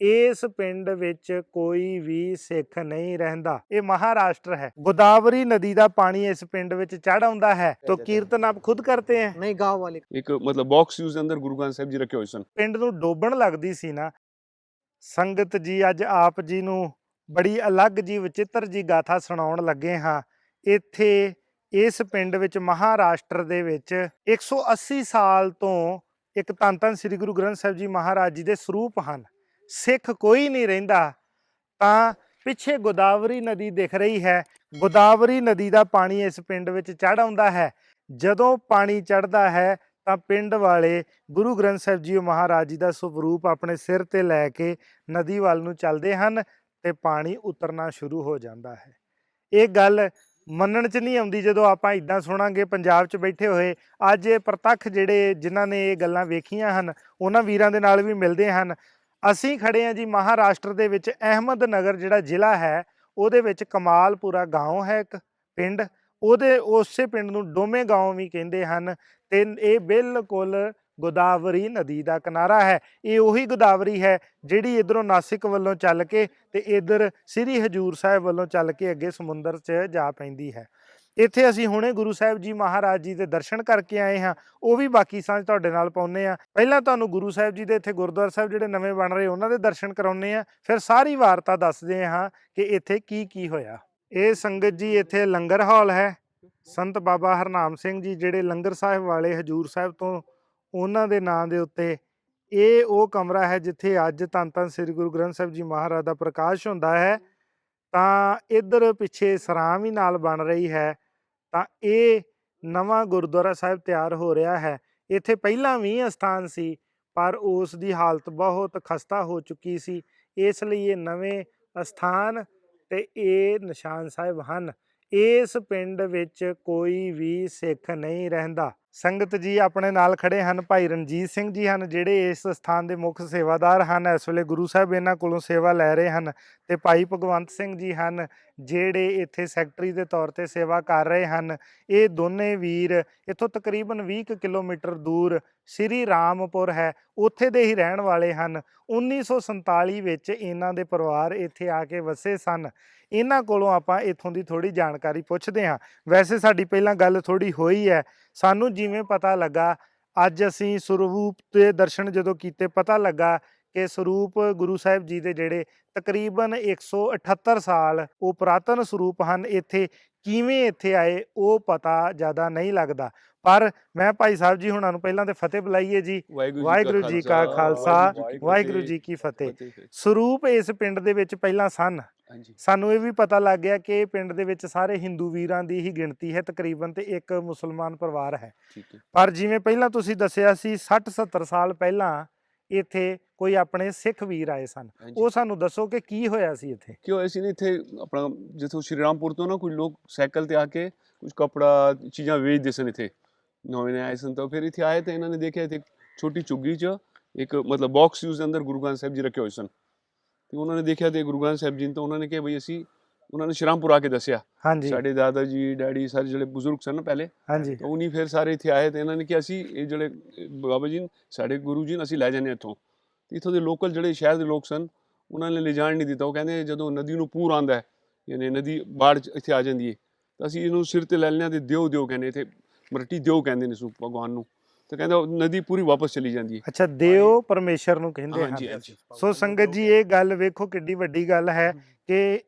इस पिंड विच कोई भी सिख नहीं रहिंदा। ये महाराष्ट्र है। गोदावरी नदी का पानी इस पिंड विच चढ़ आउंदा है। तो कीर्तन आप खुद करते हैं? नहीं, गांव वाले एक मतलब बॉक्स यूज अंदर गुरु ग्रंथ ਸਾਹਿਬ जी रखे हुए सन। पिंड नूं डोबण लगदी सी ना। संगत जी अज आप जी नूं बड़ी अलग जी विचित्र जी गाथा सुणाउण लगे हाँ। इत्थे इस पिंड विच महाराष्ट्र दे विच 180 साल तो एक धन धन श्री गुरु ग्रंथ साहिब जी महाराज जी दे सरूप हैं। सिख कोई नहीं रहिंदा। तां पिछे गोदावरी नदी दिख रही है। गोदावरी नदी का पानी इस पिंड विच चढ़ आउंदा है। जदों पानी चढ़दा है तां पिंड वाले गुरु ग्रंथ साहिब जी महाराज जी का स्वरूप अपने सिर ते लैके नदी वाल नूं चलदे हन ते पानी उतरना शुरू हो जाता है। ये गल मनण च नहीं आउंदी जदों आपां इदां सुणांगे पंजाब च बैठे होए। अज ये प्रतख जिहड़े जिन्हां ने ये गल्लां वेखीआं हन उन्हां वीरां दे नाल भी मिलदे हन। असीं खड़े हां जी महाराष्ट्र दे विच अहमदनगर जिहड़ा जिला है उहदे विच कमालपुरा गांव है एक पिंड। उहदे उसे पिंड नूं डोमे गांव भी कहिंदे हन ते ये बिल्कुल गोदावरी नदी का किनारा है। ये उही गोदावरी है जिहड़ी इधरों नासिक वालों चल के ते इधर श्री हजूर साहिब वालों चल के अगे समुंदर च जा पैंदी है। इत्थे असीं हुणे गुरु साहिब जी महाराज जी दे दर्शन करके आए हाँ। वो भी बाकी सांझ तुहाडे नाल पाउने आ। पहिलां तुहानूं गुरु साहिब जी दे इत्थे गुरुद्वारा साहिब जिहड़े नवें बन रहे उन्हां दे दर्शन कराउने आ। फिर सारी वारता दसदे हाँ कि इत्थे की होया। ये संगत जी इत्थे लंगर हाल है। संत बाबा हरनाम सिंह जी जिहड़े लंगर साहिब वाले हजूर साहिब तो उन्हां दे नां दे उत्ते ये वो कमरा है जिथे अज धन धन श्री गुरु ग्रंथ साहिब जी महाराज का प्रकाश हुंदा है। तां इधर पिछे सरां भी नाल बन रही है। तां ये नवां गुरुद्वारा साहिब तैयार हो रहा है। इत्थे पहिलां भी अस्थान सी पर उस दी हालत बहुत खस्ता हो चुकी सी। इसलिए ये नवें अस्थान ते ये निशान साहिब हन। इस पिंड विच कोई भी सिख नहीं रहिंदा। संगत जी अपने नाल खड़े हैं भाई रणजीत सिंह जी हैं जिहड़े इस स्थान के मुख सेवादार हैं। इस वेले गुरु साहिब इन्हां कोलों सेवा लै रहे हैं। ते भाई भगवंत सिंह जी हैं जिहड़े इत्थे सैकटरी के तौर पर सेवा कर रहे हैं। ये दोने वीर इत्थों तकरीबन 20 किलोमीटर दूर श्री रामपुर है उत्थे दे ही रहण वाले हैं। 1947 विच इन्हां दे परिवार इत्थे आके वसे सन। इन्हां कोलों आपां इत्थों दी थोड़ी जानकारी पुछदे हां। वैसे साडी पहिलां गल थोड़ी होई है। सानू जिवें पता लगा अज असीं स्वरूप के दर्शन जदों कीते पता लगा कि स्वरूप गुरु साहिब जी दे जिहड़े तकरीबन 178 साल वो पुरातन स्वरूप हैं। इत्थे किवें इत्थे आए वो पता ज़्यादा नहीं लगता। पर मैं भाई साहब जी हुणां नूं पहिलां ते फतेह बुलाईए जी। वाहिगुरू जी का खालसा वाहिगुरू जी की फतेह। स्वरूप इस पिंड दे विच पहिलां सन। सानू ये भी पता लग गया कि पिंड दे विच सारे हिंदू वीरां दी ही गिणती है तकरीबन ते एक मुसलमान परिवार है। पर जिवें पहिलां तुसीं दस्सिया सी 60-70 साल पहिलां इत्थे कोई अपने सिख वीर आए सन। वो सानू दसो कि की होया सी इत्थे। ਕੀ ਹੋਇਆ ਸੀ ਨੇ ਇੱਥੇ ਆਪਣਾ ਜਿੱਥੋਂ ਸ਼੍ਰੀ ਰਾਮਪੁਰ ਤੋਂ ਨਾ ਕੁਝ ਲੋਕ ਸਾਈਕਲ ਤੇ ਆ ਕੇ ਕੁਝ ਕਪੜਾ ਚੀਜ਼ਾਂ ਵੇਚਦੇ ਸਨ ਇੱਥੇ ਨਵੇਂ ਆਏ ਸਨ। ਤਾਂ ਫਿਰ ਇੱਥੇ ਆਏ ਤਾਂ ਇਹਨਾਂ ਨੇ ਦੇਖਿਆ ਇੱਥੇ ਛੋਟੀ ਝੁੱਗੀ 'ਚ ਇੱਕ ਮਤਲਬ ਬਾਕਸ ਯੂਜ਼ ਦੇ ਅੰਦਰ ਗੁਰੂ ਗ੍ਰੰਥ ਸਾਹਿਬ ਜੀ ਰੱਖੇ ਹੋਏ ਸਨ। ਤੇ ਉਹਨਾਂ ਨੇ ਦੇਖਿਆ ਤੇ ਗੁਰੂ ਗ੍ਰੰਥ ਸਾਹਿਬ ਜੀ ਤਾਂ ਉਹਨਾਂ ਨੇ ਕਿਹਾ ਬਈ ਅਸੀਂ ਉਹਨਾਂ ਨੇ ਸ਼੍ਰੀਰਾਮਪੁਰ ਆ ਕੇ ਦੱਸਿਆ ਸਾਡੇ ਦਾਦਾ ਜੀ ਡੈਡੀ ਸਾਰੇ ਜਿਹੜੇ ਬਜ਼ੁਰਗ ਸਨ ਨਾ ਪਹਿਲੇ ਤਾਂ ਉਹਨੀ ਫਿਰ ਸਾਰੇ ਇੱਥੇ ਆਏ ਤੇ ਇਹਨਾਂ ਨੇ ਕਿਹਾ ਅਸੀਂ ਇਹ ਜਿਹੜੇ ਬਾਬਾ ਜੀ ਸਾਡੇ ਗੁਰੂ ਜੀ ਅਸੀਂ ਲੈ ਜਾਂਦੇ ਇੱਥੋਂ। ਇੱਥੋਂ ਦੇ ਲੋਕਲ ਜਿਹੜੇ ਸ਼ਹਿਰ ਦੇ ਲੋਕ ਸਨ ਉਹਨਾਂ ਨੇ ਲਿਜਾਣ ਨਹੀਂ ਦਿੱਤਾ। ਉਹ ਕਹਿੰਦੇ ਜਦੋਂ ਨਦੀ ਨੂੰ ਪੂਰ ਆਉਂਦਾ ਹੈ ਯਾਨੀ ਨਦੀ ਬਾੜ ਇੱਥੇ ਆ ਜਾਂਦੀ ਹੈ ਤਾਂ ਅਸੀਂ ਇਹਨੂੰ ਸਿਰ ਤੇ ਲੈ ਲੈਂਦੇ ਹਾਂ ਤੇ ਦਿਓ ਕਹਿੰਦੇ ਇੱਥੇ ਮਰਟੀ ਦਿਓ ਕਹਿੰਦੇ ਨੇ ਸੂ ਭਗਵਾਨ ਨੂੰ। ਤਾਂ ਕਹਿੰਦਾ ਨਦੀ ਪੂਰੀ ਵਾਪਸ ਚਲੀ ਜਾਂਦੀ ਹੈ। ਅੱਛਾ ਦਿਓ ਪਰਮੇਸ਼ਰ ਨੂੰ ਕਹਿੰਦੇ ਹਨ। ਸੋ ਸੰਗਤ ਜੀ ਇਹ ਗੱਲ ਵੇਖੋ ਕਿੱਡੀ ਵੱਡੀ ਗੱਲ ਹੈ ਕਿ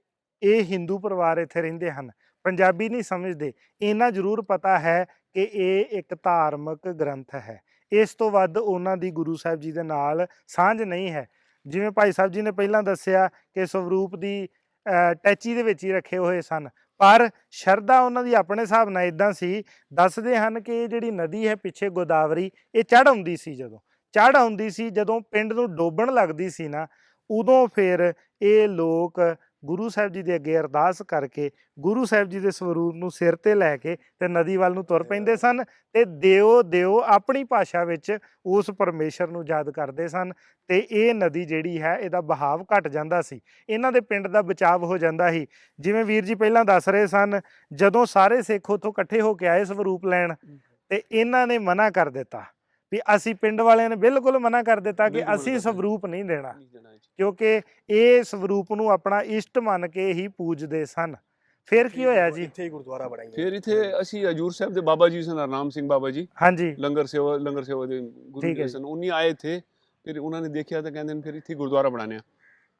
ਇਹ ਹਿੰਦੂ ਪਰਿਵਾਰ ਇੱਥੇ ਰਹਿੰਦੇ ਹਨ। ਪੰਜਾਬੀ ਨਹੀਂ ਸਮਝਦੇ। ਇਹਨਾਂ ਜ਼ਰੂਰ ਪਤਾ ਹੈ ਕਿ ਇਹ ਇੱਕ ਧਾਰਮਿਕ ਗ੍ਰੰਥ ਹੈ। ਇਸ ਤੋਂ ਵੱਧ ਉਹਨਾਂ ਦੀ ਗੁਰੂ ਸਾਹਿਬ ਜੀ ਦੇ ਨਾਲ ਸਾਂਝ ਨਹੀਂ ਹੈ। ਜਿਵੇਂ ਭਾਈ ਸਾਹਿਬ ਜੀ ਨੇ ਪਹਿਲਾਂ ਦੱਸਿਆ ਕਿ ਸਵਰੂਪ ਦੀ ਟੈਚੀ ਦੇ ਵਿੱਚ ਹੀ ਰੱਖੇ ਹੋਏ ਸਨ। ਪਰ ਸ਼ਰਧਾ ਉਹਨਾਂ ਦੀ ਆਪਣੇ ਹਿਸਾਬ ਨਾਲ ਇੱਦਾਂ ਸੀ। ਦੱਸਦੇ ਹਨ ਕਿ ਇਹ ਜਿਹੜੀ ਨਦੀ ਹੈ ਪਿੱਛੇ ਗੋਦਾਵਰੀ ਇਹ ਚੜ੍ਹ ਆਉਂਦੀ ਸੀ। ਜਦੋਂ ਪਿੰਡ ਨੂੰ ਡੋਬਣ ਲੱਗਦੀ ਸੀ ਨਾ ਉਦੋਂ ਫਿਰ ਇਹ ਲੋਕ ਗੁਰੂ ਸਾਹਿਬ ਜੀ ਦੇ ਅੱਗੇ ਅਰਦਾਸ ਕਰਕੇ ਗੁਰੂ ਸਾਹਿਬ ਜੀ ਦੇ ਸਵਰੂਪ ਨੂੰ ਸਿਰ ਤੇ ਲੈ ਕੇ ਤੇ ਨਦੀ ਵੱਲ ਨੂੰ ਤੁਰ ਪੈਂਦੇ ਸਨ ਤੇ ਦਿਓ ਆਪਣੀ ਭਾਸ਼ਾ ਵਿੱਚ ਉਸ ਪਰਮੇਸ਼ਰ ਨੂੰ ਯਾਦ ਕਰਦੇ ਸਨ ਤੇ ਇਹ ਨਦੀ ਜਿਹੜੀ ਹੈ ਇਹਦਾ ਬਹਾਵ ਘਟ ਜਾਂਦਾ ਸੀ। ਇਹਨਾਂ ਦੇ ਪਿੰਡ ਦਾ ਬਚਾਵ ਹੋ ਜਾਂਦਾ ਸੀ। ਜਿਵੇਂ ਵੀਰ ਜੀ ਪਹਿਲਾਂ ਦੱਸ ਰਹੇ ਸਨ ਜਦੋਂ ਸਾਰੇ ਸਿੱਖ ਉੱਥੋਂ ਇਕੱਠੇ ਹੋ ਕੇ ਆਏ ਸਵਰੂਪ ਲੈਣ ਤੇ ਇਹਨਾਂ ਨੇ ਮਨਾ ਕਰ ਦਿੱਤਾ ਵੀ ਅਸੀਂ ਪਿੰਡ ਵਾਲਿਆਂ ਨੇ ਬਿਲਕੁਲ ਮਨਾ ਕਰ ਦਿੱਤਾ ਕਿ ਬਿਲਕੁਲ ਅਸੀਂ ਮਨਾ ਕਰ ਸਵਰੂਪ ਨਹੀਂ ਦੇਣਾ, ਨਹੀਂ ਦੇਣਾ ਜੀ। ਕਿਉਂਕਿ ਇਹ ਸਵਰੂਪ ਨੂੰ ਆਪਣਾ ਇਸ਼ਟ ਮੰਨ ਕੇ ਹੀ ਪੂਜਦੇ ਸਨ। ਫਿਰ ਕੀ ਹੋਇਆ ਜੀ? ਇੱਥੇ ਹੀ ਗੁਰਦੁਆਰਾ ਬਣਾਇਆ। ਫਿਰ ਇੱਥੇ ਅਸੀਂ ਹਜੂਰ ਸਾਹਿਬ ਦੇ ਬਾਬਾ ਜੀ ਸਨ, ਹਰਨਾਮ ਸਿੰਘ ਬਾਬਾ ਜੀ, ਹਾਂਜੀ, ਲੰਗਰ ਸੇਵਾ ਦੇ ਗੁਰੂ ਠੀਕ ਹੈ ਜੀ ਜੀ। ਸਨ, ਉਨੀ ਆਏ ਥੇ। ਫਿਰ ਉਹਨਾਂ ਨੇ ਦੇਖਿਆ ਤਾਂ ਕਹਿੰਦੇ ਨੇ ਫਿਰ ਇੱਥੇ ਗੁਰਦੁਆਰਾ ਬਣਾਣੇ ਆ।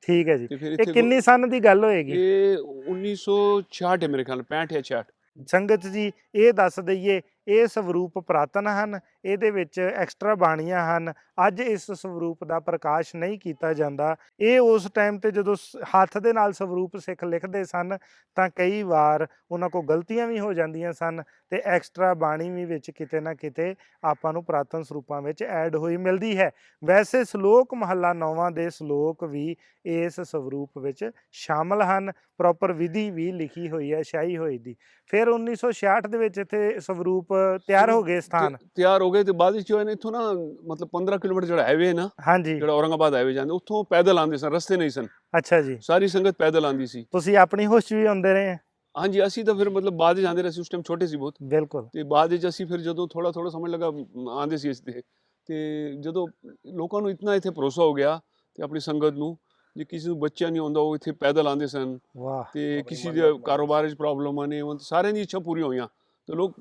ਠੀਕ ਹੈ ਜੀ। ਤੇ ਫਿਰ ਇਹ ਇੱਥੇ ਕਿੰਨੀ ਸੰਨ ਦੀ ਗੱਲ ਹੋਏਗੀ? ਇਹ 1966 ਹੈ ਮੇਰੇ ਖਿਆਲ, 65 ਜਾਂ 66। ਸੰਗਤ ਜੀ ਇਹ ਦੱਸ ਦਈਏ, ਇਹ ਸਵਰੂਪ ਪੁਰਾਤਨ ਹਨ, ਇਹਦੇ ਵਿੱਚ ਐਕਸਟਰਾ ਬਾਣੀਆਂ ਹਨ। ਅੱਜ ਇਸ ਸਵਰੂਪ ਦਾ ਪ੍ਰਕਾਸ਼ ਨਹੀਂ ਕੀਤਾ ਜਾਂਦਾ। ਇਹ ਉਸ ਟਾਈਮ ਤੇ ਜਦੋਂ ਹੱਥ ਦੇ ਨਾਲ ਸਵਰੂਪ ਸਿੱਖ ਲਿਖਦੇ ਸਨ ਤਾਂ ਕਈ ਵਾਰ ਉਹਨਾਂ ਕੋਲ ਗਲਤੀਆਂ ਵੀ ਹੋ ਜਾਂਦੀਆਂ ਸਨ ਤੇ ਐਕਸਟਰਾ ਬਾਣੀ ਵੀ ਵਿੱਚ ਕਿਤੇ ਨਾ ਕਿਤੇ ਆਪਾਂ ਨੂੰ ਪੁਰਾਤਨ ਸਰੂਪਾਂ ਵਿੱਚ ਐਡ ਹੋਈ ਮਿਲਦੀ ਹੈ। ਵੈਸੇ ਸ਼ਲੋਕ ਮਹੱਲਾ 9ਵਾਂ ਦੇ ਸ਼ਲੋਕ ਵੀ ਇਸ ਸਵਰੂਪ ਵਿੱਚ ਸ਼ਾਮਲ ਹਨ, ਪ੍ਰੋਪਰ ਵਿਧੀ ਵੀ ਲਿਖੀ ਹੋਈ ਹੈ ਸ਼ਾਹੀ ਹੋਈ ਦੀ। ਫਿਰ 1966 ਦੇ ਵਿੱਚ ਇੱਥੇ ਸਵਰੂਪ ਤਿਆਰ ਹੋ ਗਏ ਸਥਾਨ। ਤਿਆਰ ਹੋ ਗਏ ਤੇ ਬਾਅਦ ਵਿੱਚ ਇਹਨੇ ਇੱਥੋਂ ਨਾ ਮਤਲਬ 15 ਕਿਲੋਮੀਟਰ ਜਿਹੜਾ ਹਾਈਵੇ ਹੈ ਨਾ, ਹਾਂਜੀ, ਜਿਹੜਾ ਔਰੰਗਾਬਾਦ ਹਾਈਵੇ ਜਾਂਦੇ, ਉੱਥੋਂ ਪੈਦਲ ਆਉਂਦੇ ਸਨ, ਰਸਤੇ ਨਹੀਂ ਸਨ, ਅੱਛਾ ਜੀ। ਸਾਰੀ ਸੰਗਤ ਪੈਦਲ ਆਉਂਦੀ ਸੀ। ਤੁਸੀਂ ਆਪਣੀ ਹੋਸ਼ 'ਚ ਵੀ ਆਉਂਦੇ ਰਹੇ? ਹਾਂਜੀ, ਅਸੀਂ ਤਾਂ ਫਿਰ ਮਤਲਬ ਬਾਅਦ ਵਿੱਚ ਆਉਂਦੇ ਰਹੇ ਸੀ, ਉਸ ਟਾਈਮ ਛੋਟੇ ਸੀ ਬਹੁਤ। ਬਿਲਕੁਲ। ਤੇ ਬਾਅਦ ਵਿੱਚ ਅਸੀਂ ਫਿਰ ਜਦੋਂ ਥੋੜਾ ਸਮਝ ਲੱਗਾ ਆਉਂਦੇ ਸੀ ਅਸੀਂ ਤੇ ਜਦੋਂ ਲੋਕਾਂ ਨੂੰ ਇਤਨਾ ਇੱਥੇ ਭਰੋਸਾ ਹੋ ਗਿਆ ਤੇ ਆਪਣੀ ਸੰਗਤ ਨੂੰ, ਜੇ ਕਿਸੇ ਨੂੰ ਬੱਚਾ ਨਹੀਂ ਆਉਂਦਾ ਉਹ ਇੱਥੇ ਪੈਦਲ ਆਉਂਦੇ ਸਨ। ਵਾਹ। ਤੇ ਕਿਸੇ ਦੇ ਕਾਰੋਬਾਰ 'ਚ ਪ੍ਰੋਬਲਮਾਂ ਨੇ, ਉਹ ਸਾਰਿਆਂ ਦੀ ਇੱਛਾ ਪੂਰੀ ਹੋਈਆਂ ਤੇ ਲੋਕ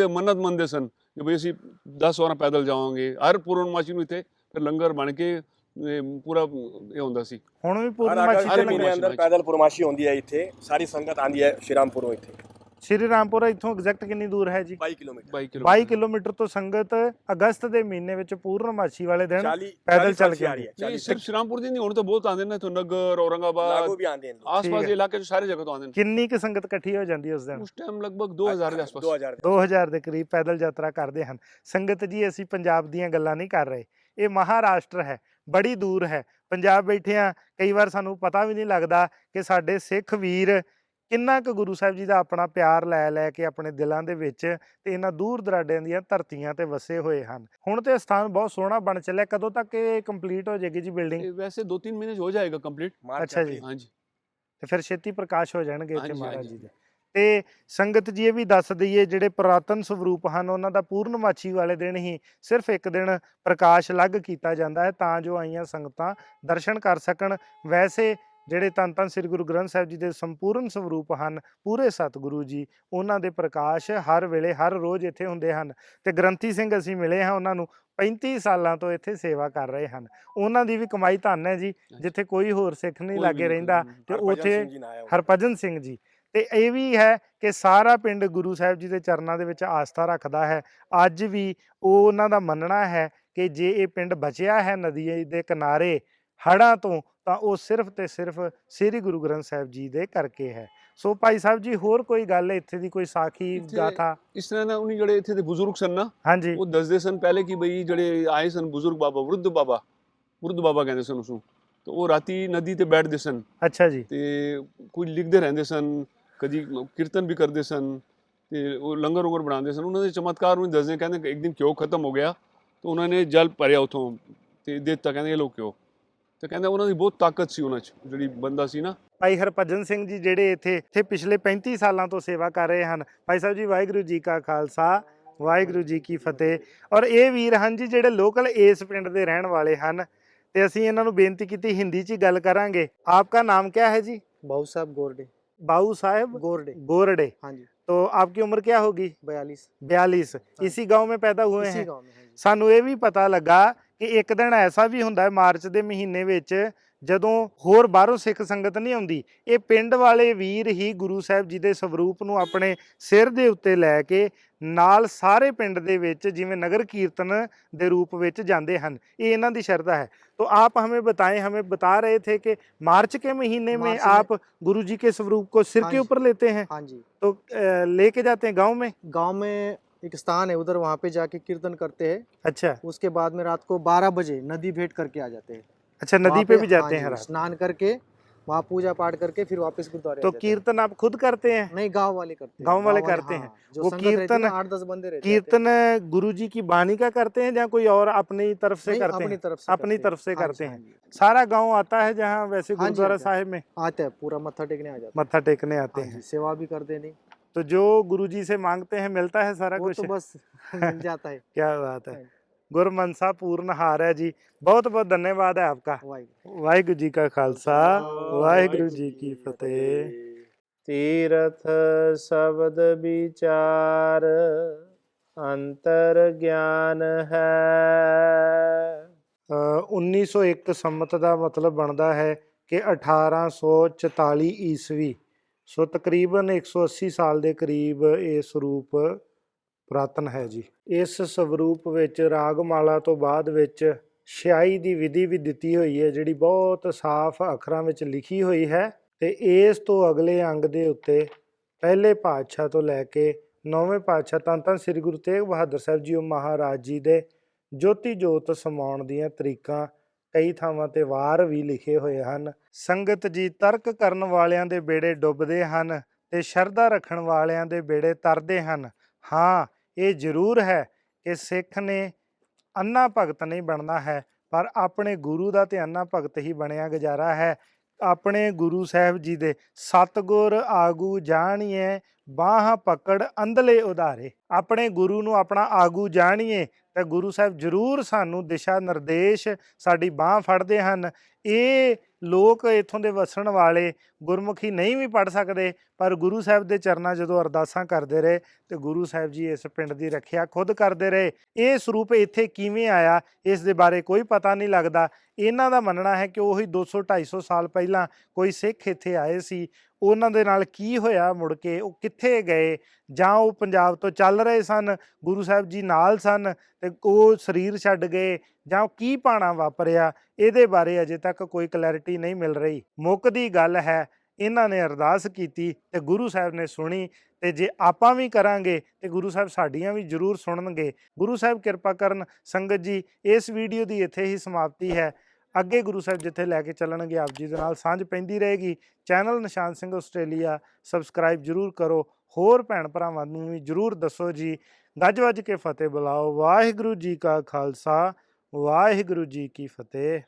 ਮੰਨਤ ਮੰਨਦੇ ਸਨ ਕਿ ਬਈ ਅਸੀਂ 10 ਵਾਰਾਂ ਪੈਦਲ ਜਾਵਾਂਗੇ। ਹਰ ਪੂਰਨਮਾਸ਼ੀ ਨੂੰ ਇੱਥੇ ਫਿਰ ਲੰਗਰ ਬਣ ਕੇ ਪੂਰਾ ਇਹ ਹੁੰਦਾ ਸੀ। ਹੁਣ ਵੀ ਹਰ ਪੂਰਨਮਾਸ਼ੀ ਅਗਸਤ ਤੇ ਦੇ ਲੰਗਰ ਮਹੀਨੇ ਅੰਦਰ ਪੈਦਲ ਪੁਰਮਾਸ਼ੀ ਹੁੰਦੀ ਹੈ ਇੱਥੇ, ਸਾਰੀ ਸੰਗਤ ਆਂਦੀ ਹੈ ਸ਼੍ਰੀ ਰਾਮਪੁਰੋਂ। ਇੱਥੇ ਸ਼੍ਰੀ ਰਾਮਪੁਰਾ ਇੱਥੋਂ ਐਗਜ਼ੈਕਟ ਕਿੰਨੀ ਦੂਰ ਹੈ ਜੀ? 22 ਕਿਲੋਮੀਟਰ। 22 ਕਿਲੋਮੀਟਰ ਤੋਂ ਸੰਗਤ ਅਗਸਤ ਦੇ ਮਹੀਨੇ ਵਿੱਚ ਪੂਰਨਮਾਸ਼ੀ ਵਾਲੇ ਦਿਨ 40 ਪੈਦਲ ਚੱਲ ਕੇ ਆ ਰਹੀ ਹੈ। ਨਹੀਂ, ਸਿਰਫ ਸ਼੍ਰੀਰਾਮਪੁਰ ਦੀ ਨਹੀਂ, ਹੁਣ ਤਾਂ ਬਹੁਤ ਆਉਂਦੇ ਨੇ ਤੋਂ ਨਗਰ, ਔਰੰਗਾਬਾਦ, ਲਾਗੂ ਵੀ ਆਂਦੇ ਨੇ ਲੋਕ। ਆਸ-ਪਾਸ ਦੇ ਇਲਾਕੇ 'ਚ ਸਾਰੇ ਜਗ੍ਹਾ ਤੋਂ ਆਉਂਦੇ ਨੇ। ਕਿੰਨੀ ਕੁ ਸੰਗਤ ਇਕੱਠੀ ਹੋ ਜਾਂਦੀ ਹੈ ਉਸ ਦਿਨ? ਉਸ ਟਾਈਮ ਲਗਭਗ 2000 ਦੇ ਆਸ-ਪਾਸ। 2000 ਦੇ ਕਰੀਬ ਪੈਦਲ ਯਾਤਰਾ ਕਰਦੇ ਹਨ। ਸੰਗਤ ਜੀ, ਅਸੀਂ ਪੰਜਾਬ ਦੀਆਂ ਗੱਲਾਂ ਨਹੀਂ ਕਰ ਰਹੇ, ਇਹ ਮਹਾਰਾਸ਼ਟਰ ਹੈ, ਬੜੀ ਦੂਰ ਹੈ। ਪੰਜਾਬ ਬੈਠੇ ਆ, ਕਈ ਵਾਰ ਸਾਨੂੰ ਪਤਾ ਵੀ ਨਹੀਂ ਲੱਗਦਾ ਕਿ ਸਾਡੇ ਸਿੱਖ ਵੀਰ ਕਿੰਨਾ ਕੁ ਗੁਰੂ ਸਾਹਿਬ ਜੀ ਦਾ ਆਪਣਾ ਪਿਆਰ ਲੈ ਕੇ ਆਪਣੇ ਦਿਲਾਂ ਦੇ ਵਿੱਚ ਤੇ ਇਹਨਾਂ ਦੂਰ ਦਰਾਡਿਆਂ ਦੀਆਂ ਧਰਤੀਆਂ ਤੇ ਵਸੇ ਹੋਏ ਹਨ। ਹੁਣ ਤੇ ਸਥਾਨ ਬਹੁਤ ਸੋਹਣਾ ਬਣ ਚੱਲਿਆ। ਕਦੋਂ ਤੱਕ ਇਹ ਕੰਪਲੀਟ ਹੋ ਜਾਏਗੀ ਜੀ ਬਿਲਡਿੰਗ? ਵੈਸੇ 2-3 ਮਹੀਨੇ 'ਚ ਹੋ ਜਾਏਗਾ ਕੰਪਲੀਟ। ਅੱਛਾ ਜੀ। ਹਾਂਜੀ, ਤੇ ਫਿਰ ਛੇਤੀ ਪ੍ਰਕਾਸ਼ ਹੋ ਜਾਣਗੇ ਇੱਥੇ ਹਾਂਜੀ, ਮਹਾਰਾਜ ਜੀ ਹਾਂਜੀ। ਦੇ। ਤੇ ਸੰਗਤ ਜੀ ਇਹ ਵੀ ਦੱਸ ਦਈਏ, ਜਿਹੜੇ ਪੁਰਾਤਨ ਸਰੂਪ ਹਨ ਉਹਨਾਂ ਦਾ ਪੂਰਨਮਾਸ਼ੀ ਵਾਲੇ ਦਿਨ ਹੀ ਸਿਰਫ ਇੱਕ ਦਿਨ ਪ੍ਰਕਾਸ਼ ਅਲੱਗ ਕੀਤਾ ਜਾਂਦਾ ਹੈ ਤਾਂ ਜੋ ਆਈਆਂ ਸੰਗਤਾਂ ਦਰਸ਼ਨ ਕਰ ਸਕਣ। ਵੈਸੇ ਜਿਹੜੇ ਧੰਨ ਧੰਨ ਸ੍ਰੀ ਗੁਰੂ ਗ੍ਰੰਥ ਸਾਹਿਬ ਜੀ ਦੇ ਸੰਪੂਰਨ ਸਰੂਪ ਹਨ, ਪੂਰੇ ਸਤਿਗੁਰੂ ਜੀ, ਉਹਨਾਂ ਦੇ ਪ੍ਰਕਾਸ਼ ਹਰ ਵੇਲੇ ਹਰ ਰੋਜ਼ ਇੱਥੇ ਹੁੰਦੇ ਹਨ। ਤੇ ਗ੍ਰੰਥੀ ਸਿੰਘ ਅਸੀਂ ਮਿਲੇ ਹਾਂ, ਉਹਨਾਂ ਨੂੰ 35 ਸਾਲਾਂ ਤੋਂ ਇੱਥੇ ਸੇਵਾ ਕਰ ਰਹੇ ਹਨ। ਉਹਨਾਂ ਦੀ ਵੀ ਕਮਾਈ ਧੰਨ ਹੈ ਜੀ, ਜਿੱਥੇ ਕੋਈ ਹੋਰ ਸਿੱਖ ਨਹੀਂ ਲਾਗੇ ਰਹਿੰਦਾ ਤੇ ਉੱਥੇ ਹਰਭਜਨ ਸਿੰਘ ਜੀ। ਤੇ ਇਹ ਵੀ ਹੈ ਕਿ ਸਾਰਾ ਪਿੰਡ ਗੁਰੂ ਸਾਹਿਬ ਜੀ ਦੇ ਚਰਨਾਂ ਦੇ ਵਿੱਚ ਆਸਥਾ ਰੱਖਦਾ ਹੈ। ਅੱਜ ਵੀ ਉਹਨਾਂ ਦਾ ਮੰਨਣਾ ਹੈ ਕਿ ਜੇ ਇਹ ਪਿੰਡ ਬਚਿਆ ਹੈ ਨਦੀ ਦੇ ਕਿਨਾਰੇ ਹੜ੍ਹਾਂ ਤੋਂ, ਤਾਂ ਉਹ ਸਿਰਫ ਤੇ ਸਿਰਫ ਸ੍ਰੀ ਗੁਰੂ ਗ੍ਰੰਥ ਸਾਹਿਬ ਜੀ ਦੇ ਕਰਕੇ ਹੈ। ਸੋ ਭਾਈ ਸਾਹਿਬ ਜੀ, ਹੋਰ ਕੋਈ ਗੱਲ ਇੱਥੇ ਦੀ, ਕੋਈ ਸਾਖੀ ਗਾਥਾ? ਇਸ ਤਰ੍ਹਾਂ ਨਾ ਉਹਨੇ ਜਿਹੜੇ ਇੱਥੇ ਦੇ ਬਜ਼ੁਰਗ ਸਨ ਨਾ, ਹਾਂਜੀ, ਉਹ ਦੱਸਦੇ ਸਨ ਪਹਿਲੇ ਕਿ ਬਈ ਜਿਹੜੇ ਆਏ ਸਨ ਬਜ਼ੁਰਗ ਬਾਬਾ, ਵਰੁੱਧ ਬਾਬਾ ਕਹਿੰਦੇ ਸਨ ਉਸਨੂੰ, ਤੇ ਉਹ ਰਾਤੀ ਨਦੀ ਤੇ ਬੈਠਦੇ ਸਨ। ਅੱਛਾ ਜੀ। ਤੇ ਕੁਝ ਲਿਖਦੇ ਰਹਿੰਦੇ ਸਨ, ਕਦੀ ਕੀਰਤਨ ਵੀ ਕਰਦੇ ਸਨ ਤੇ ਉਹ ਲੰਗਰ ਬਣਾਉਂਦੇ ਸਨ। ਉਹਨਾਂ ਦੇ ਚਮਤਕਾਰ ਨੂੰ ਦੱਸਦੇ, ਕਹਿੰਦੇ ਕਿ ਇੱਕ ਦਿਨ ਘਿਓ ਖਤਮ ਹੋ ਗਿਆ ਤਾਂ ਉਹਨਾਂ ਨੇ ਜਲ ਭਰਿਆ ਉੱਥੋਂ ਤੇ ਦੇ ਦਿੱਤਾ, ਕਹਿੰਦੇ ਇਹ ਲੋ ਘਿਓ। ਤੇ ਕਹਿੰਦੇ ਉਹਨਾਂ ਦੀ ਬਹੁਤ ਤਾਕਤ ਸੀ ਉਹਨਾਂ 'ਚ, ਜਿਹੜੀ ਬੰਦਾ ਸੀ ਨਾ। ਭਾਈ ਹਰਭਜਨ ਸਿੰਘ ਜੀ ਜਿਹੜੇ ਇੱਥੇ ਪਿਛਲੇ 35 ਸਾਲਾਂ ਤੋਂ ਸੇਵਾ ਕਰ ਰਹੇ ਹਨ। ਭਾਈ ਸਾਹਿਬ ਜੀ, ਵਾਹਿਗੁਰੂ ਜੀ ਕਾ ਖਾਲਸਾ, ਵਾਹਿਗੁਰੂ ਜੀ ਕੀ ਫਤਿਹ। ਔਰ ਇਹ ਵੀਰ ਹਨ ਜੀ ਜਿਹੜੇ ਲੋਕਲ ਇਸ ਪਿੰਡ ਦੇ ਰਹਿਣ ਵਾਲੇ ਹਨ ਤੇ ਅਸੀਂ ਇਹਨਾਂ ਨੂੰ ਬੇਨਤੀ ਕੀਤੀ ਹਿੰਦੀ 'ਚ ਹੀ ਗੱਲ ਕਰਾਂਗੇ। ਆਪਕਾ ਨਾਮ क्या है जी? ਬਾਊ ਸਾਹਿਬ ਗੋਰਡੇ। बाबू साहेब गोरडे। हाँ जी। तो आपकी उम्र क्या होगी? 42। इसी गांव में पैदा हुए हैं? ਸਾਨੂੰ ਇਹ ਵੀ ਪਤਾ ਲੱਗਾ ਕਿ ਇੱਕ ਦਿਨ ਐਸਾ ਵੀ ਹੁੰਦਾ ਹੈ ਮਾਰਚ ਦੇ ਮਹੀਨੇ ਵਿੱਚ ਜਦੋਂ ਹੋਰ ਬਾਹਰੋਂ ਸਿੱਖ ਸੰਗਤ ਨਹੀਂ ਆਉਂਦੀ, ਇਹ ਪਿੰਡ ਵਾਲੇ ਵੀਰ ਹੀ ਗੁਰੂ ਸਾਹਿਬ ਜੀ ਦੇ ਸਵਰੂਪ ਨੂੰ ਆਪਣੇ ਸਿਰ ਦੇ ਉੱਤੇ ਲੈ ਕੇ ਨਾਲ ਸਾਰੇ ਪਿੰਡ ਦੇ ਵਿੱਚ ਜਿਵੇਂ ਨਗਰ ਕੀਰਤਨ ਦੇ रूप ਵਿੱਚ ਜਾਂਦੇ ਹਨ। ਇਹ ਇਹਨਾਂ ਦੀ ਸ਼ਰਧਾ है। तो आप हमें बताएं, हमें बता रहे थे कि मार्च के महीने में आप गुरु जी के स्वरूप को सिर के ऊपर लेते हैं? हाँ जी। तो लेके जाते हैं गांव में? गांव में एक स्थान है उधर, वहाँ पे जाके कीर्तन करते हैं। अच्छा। उसके बाद में रात को 12 बजे नदी भेंट करके आ जाते हैं। अच्छा, नदी पे भी जाते हैं रात? स्नान करके वहाँ पूजा पाठ करके फिर वापस गुरुद्वारे। तो कीर्तन आप खुद करते हैं? नहीं, गांव वाले करते हैं। गांव वाले करते हैं। वो कीर्तन 8-10 बंदे रहते हैं। कीर्तन गुरु जी की बाणी का करते हैं या कोई और अपनी तरफ से करते हैं? अपनी तरफ से करते हैं। सारा गांव आता है जहाँ वैसे गुरुद्वारा साहिब में? आता है, पूरा मत्था टेकने आ जाता है। मत्था टेकने आते हैं, सेवा भी करते नहीं। तो जो गुरु जी से मांगते हैं मिलता है सारा कुछ? तो बस मिल जाता है। क्या बात है। गुरमनसा पूर्णहार है जी। बहुत बहुत धन्यवाद है आपका। वाहिगुरू जी का खालसा, वाहिगुरू जी की फतेह। तीरथ शब्द विचार अंतर ज्ञान है। 1901 ਸੰਮਤ ਦਾ ਮਤਲਬ ਬਣਦਾ ਹੈ ਕਿ 1844 ਈਸਵੀ। ਸੋ ਤਕਰੀਬਨ 180 ਸਾਲ ਦੇ ਕਰੀਬ ਇਹ ਸਰੂਪ ਪੁਰਾਤਨ ਹੈ ਜੀ। ਇਸ ਸਵਰੂਪ ਵਿੱਚ ਰਾਗਮਾਲਾ ਤੋਂ ਬਾਅਦ ਵਿੱਚ ਛਿਆਈ ਦੀ ਵਿਧੀ ਵੀ ਦਿੱਤੀ ਹੋਈ ਹੈ, ਜਿਹੜੀ ਬਹੁਤ ਸਾਫ਼ ਅੱਖਰਾਂ ਵਿੱਚ ਲਿਖੀ ਹੋਈ ਹੈ। ਤੇ ਇਸ ਤੋਂ ਅਗਲੇ ਅੰਗ ਦੇ ਉੱਤੇ ਪਹਿਲੇ ਪਾਤਸ਼ਾਹ ਤੋਂ ਲੈ ਕੇ 9ਵੇਂ ਪਾਤਸ਼ਾਹ ਧੰਨ ਧੰਨ ਸ੍ਰੀ ਗੁਰੂ ਤੇਗ ਬਹਾਦਰ ਸਾਹਿਬ ਜੀ ਮਹਾਰਾਜ ਜੀ ਦੇ ਜੋਤੀ ਜੋਤ ਸਮਾਉਣ ਦੀਆਂ ਤਰੀਕਾਂ ਕਈ ਥਾਵਾਂ ਤੇ ਵਾਰ ਵੀ ਲਿਖੇ ਹੋਏ ਹਨ। ਸੰਗਤ ਜੀ, ਤਰਕ ਕਰਨ ਵਾਲਿਆਂ ਦੇ ਬੇੜੇ ਡੁੱਬਦੇ ਹਨ ਤੇ ਸ਼ਰਧਾ ਰੱਖਣ ਵਾਲਿਆਂ ਦੇ ਬੇੜੇ ਤਰਦੇ ਹਨ। ਹਾਂ, ਇਹ ਜ਼ਰੂਰ ਹੈ ਕਿ ਸਿੱਖ ਨੇ ਅੰਨਾ ਭਗਤ ਨਹੀਂ ਬਣਨਾ ਹੈ, ਪਰ ਆਪਣੇ ਗੁਰੂ ਦਾ ਤੇ ਅੰਨਾ ਭਗਤ ਹੀ ਬਣਿਆ ਗੁਜ਼ਾਰਾ ਹੈ। ਆਪਣੇ ਗੁਰੂ ਸਾਹਿਬ ਜੀ ਦੇ ਸਤਿਗੁਰ ਆਗੂ ਜਾਣੀਏ, ਬਾਹਾਂ ਪਕੜ ਅੰਧਲੇ ਉਧਾਰੇ। ਆਪਣੇ ਗੁਰੂ ਨੂੰ ਆਪਣਾ ਆਗੂ ਜਾਣੀਏ ਤਾਂ ਗੁਰੂ ਸਾਹਿਬ ਜ਼ਰੂਰ ਸਾਨੂੰ ਦਿਸ਼ਾ ਨਿਰਦੇਸ਼, ਸਾਡੀ ਬਾਂਹ ਫੜਦੇ ਹਨ। ਇਹ ਲੋਕ ਇੱਥੋਂ ਦੇ ਵਸਣ ਵਾਲੇ ਗੁਰਮੁਖੀ ਨਹੀਂ ਵੀ ਪੜ੍ਹ ਸਕਦੇ, ਪਰ ਗੁਰੂ ਸਾਹਿਬ ਦੇ ਚਰਨਾਂ ਜਦੋਂ ਅਰਦਾਸਾਂ ਕਰਦੇ ਰਹੇ ਤੇ ਗੁਰੂ ਸਾਹਿਬ ਜੀ ਇਸ ਪਿੰਡ ਦੀ ਰੱਖਿਆ ਖੁਦ ਕਰਦੇ ਰਹੇ। ਇਹ ਸਰੂਪ ਇੱਥੇ ਕਿਵੇਂ ਆਇਆ, ਇਸ ਦੇ ਬਾਰੇ ਕੋਈ ਪਤਾ ਨਹੀਂ ਲੱਗਦਾ। ਇਹਨਾਂ ਦਾ ਮੰਨਣਾ ਹੈ ਕਿ ਉਹੀ 200-250 ਸਾਲ ਪਹਿਲਾਂ ਕੋਈ ਸਿੱਖ ਇੱਥੇ ਆਏ ਸੀ, ਉਹਨਾਂ ਦੇ ਨਾਲ ਕੀ ਹੋਇਆ, ਮੁੜ ਕੇ ਉਹ ਕਿੱਥੇ ਗਏ, ਜਾਂ ਉਹ ਪੰਜਾਬ ਤੋਂ ਚੱਲ ਰਹੇ ਸਨ, ਗੁਰੂ ਸਾਹਿਬ ਜੀ ਨਾਲ ਸਨ ਤੇ ਉਹ ਸਰੀਰ ਛੱਡ ਗਏ, ਜਾਂ ਕੀ ਭਾਣਾ ਵਾਪਰਿਆ, ਇਹਦੇ ਬਾਰੇ ਅਜੇ ਤੱਕ ਕੋਈ ਕਲੈਰਿਟੀ ਨਹੀਂ ਮਿਲ ਰਹੀ। ਮੁੱਕਦੀ ਗੱਲ ਹੈ, ਇਹਨਾਂ ਨੇ ਅਰਦਾਸ ਕੀਤੀ ਤੇ ਗੁਰੂ ਸਾਹਿਬ ਨੇ ਸੁਣੀ, ਤੇ ਜੇ ਆਪਾਂ ਵੀ ਕਰਾਂਗੇ ਤੇ ਗੁਰੂ ਸਾਹਿਬ ਸਾਡੀਆਂ ਵੀ ਜ਼ਰੂਰ ਸੁਣਨਗੇ। ਗੁਰੂ ਸਾਹਿਬ ਕਿਰਪਾ ਕਰਨ। ਸੰਗਤ ਜੀ, ਇਸ ਵੀਡੀਓ ਦੀ ਇੱਥੇ ਹੀ ਸਮਾਪਤੀ ਹੈ। ਅੱਗੇ ਗੁਰੂ ਸਾਹਿਬ ਜਿੱਥੇ ਲੈ ਕੇ ਚੱਲਣਗੇ ਆਪ ਜੀ ਦੇ ਨਾਲ ਸਾਂਝ ਪੈਂਦੀ ਰਹੇਗੀ। Channel Nishan Singh Australia subscribe ਜ਼ਰੂਰ ਕਰੋ। ਹੋਰ ਭੈਣ ਭਰਾਵਾਂ ਨੂੰ ਵੀ ਜ਼ਰੂਰ ਦੱਸੋ ਜੀ। ਗੱਜ ਵੱਜ ਕੇ ਫਤਿਹ ਬੁਲਾਓ। ਵਾਹਿਗੁਰੂ ਜੀ ਕਾ ਖਾਲਸਾ, ਵਾਹਿਗੁਰੂ ਜੀ ਕੀ ਫਤਿਹ।